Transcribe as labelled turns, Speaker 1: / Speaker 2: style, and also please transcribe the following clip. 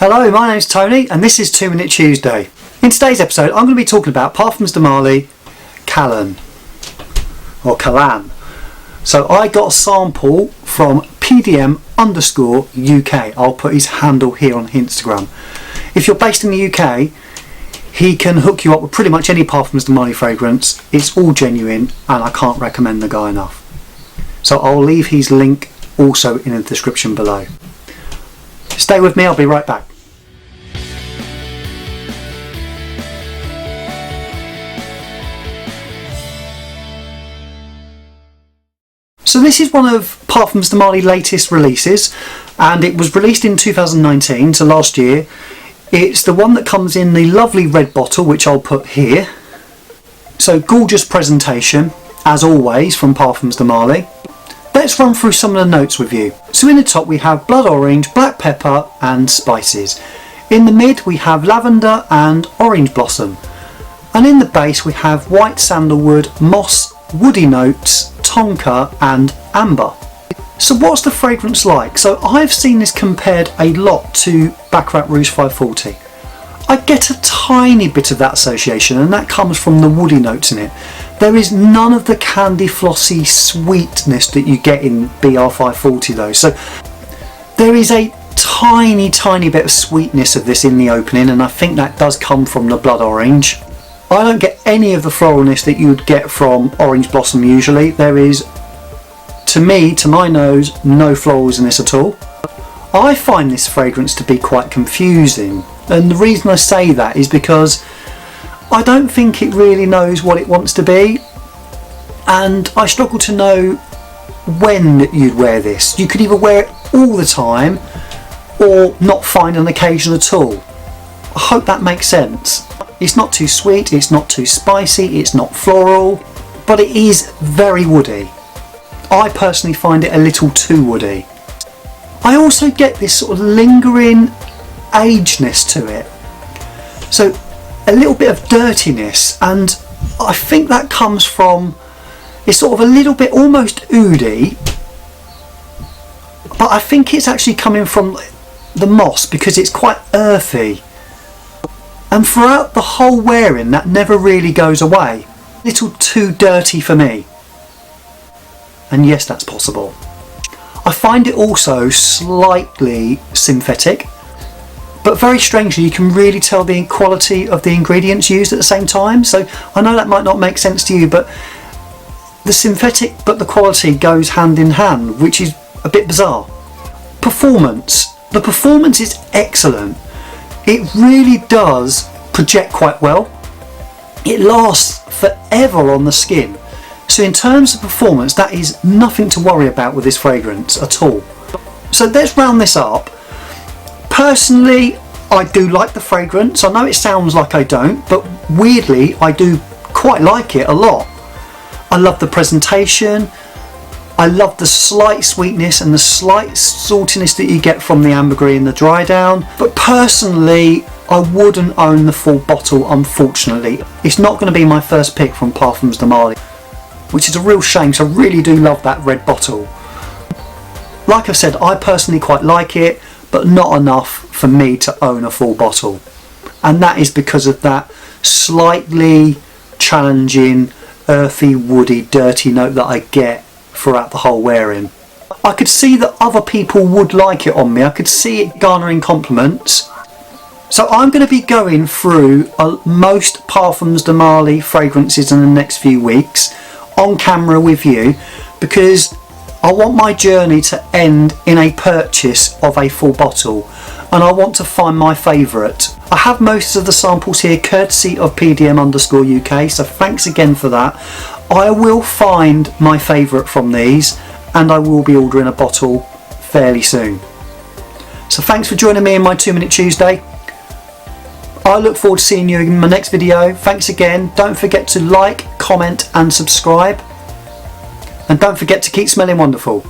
Speaker 1: Hello, my name's Tony and this is 2 Minute Tuesday. In today's episode I'm going to be talking about Parfums De Marly Kalan, or Kalan. So I got a sample from PDM_UK. I'll put his handle here on Instagram. If you're based in the UK, he can hook you up with pretty much any Parfums De Marly fragrance. It's all genuine and I can't recommend the guy enough. So I'll leave his link also in the description below. Stay with me, I'll be right back. So this is one of Parfums De Marly's latest releases, and it was released in 2019, so last year. It's the one that comes in the lovely red bottle, which I'll put here. So gorgeous presentation, as always, from Parfums De Marly. Let's run through some of the notes with you. So in the top we have blood orange, black pepper and spices. In the mid we have lavender and orange blossom. And in the base we have white sandalwood, moss, woody notes, tonka and amber. So what's the fragrance like? So I've seen this compared a lot to Baccarat Rouge 540. I get a tiny bit of that association, and that comes from the woody notes in it. There is none of the candy flossy sweetness that you get in BR 540 though. So there is a tiny bit of sweetness of this in the opening, and I think that does come from the blood orange. I don't get any of the floralness that you would get from orange blossom usually. There is, to me, to my nose, no florals in this at all. I find this fragrance to be quite confusing, and the reason I say that is because I don't think it really knows what it wants to be, and I struggle to know when you'd wear this. You could either wear it all the time or not find an occasion at all. I hope that makes sense. It's not too sweet, it's not too spicy, it's not floral, but it is very woody. I personally find it a little too woody. I also get this sort of lingering agedness to it. So a little bit of dirtiness, and I think that comes from, it's sort of a little bit almost oody, but I think it's actually coming from the moss because it's quite earthy. And throughout the whole wearing that never really goes away. A little too dirty for me. And yes, that's possible. I find it also slightly synthetic, but very strangely you can really tell the quality of the ingredients used at the same time. So I know that might not make sense to you, but the synthetic but the quality goes hand in hand, which is a bit bizarre. Performance. The performance is excellent. It really does project quite well. It lasts forever on the skin. So in terms of performance, that is nothing to worry about with this fragrance at all. So let's round this up. Personally, I do like the fragrance. I know it sounds like I don't, but weirdly, I do quite like it a lot. I love the presentation. I love the slight sweetness and the slight saltiness that you get from the ambergris and the dry down. But personally, I wouldn't own the full bottle, unfortunately. It's not going to be my first pick from Parfums De Marly, which is a real shame, so I really do love that red bottle. Like I said, I personally quite like it, but not enough for me to own a full bottle. And that is because of that slightly challenging, earthy, woody, dirty note that I get throughout the whole wearing. I could see that other people would like it on me. I could see it garnering compliments. So I'm going to be going through most Parfums De Marly fragrances in the next few weeks on camera with you, because I want my journey to end in a purchase of a full bottle, and I want to find my favourite. I have most of the samples here courtesy of PDM_UK, so thanks again for that. I will find my favourite from these, and I will be ordering a bottle fairly soon. So thanks for joining me in my 2 Minute Tuesday. I look forward to seeing you in my next video. Thanks again. Don't forget to like, comment and subscribe. And don't forget to keep smelling wonderful.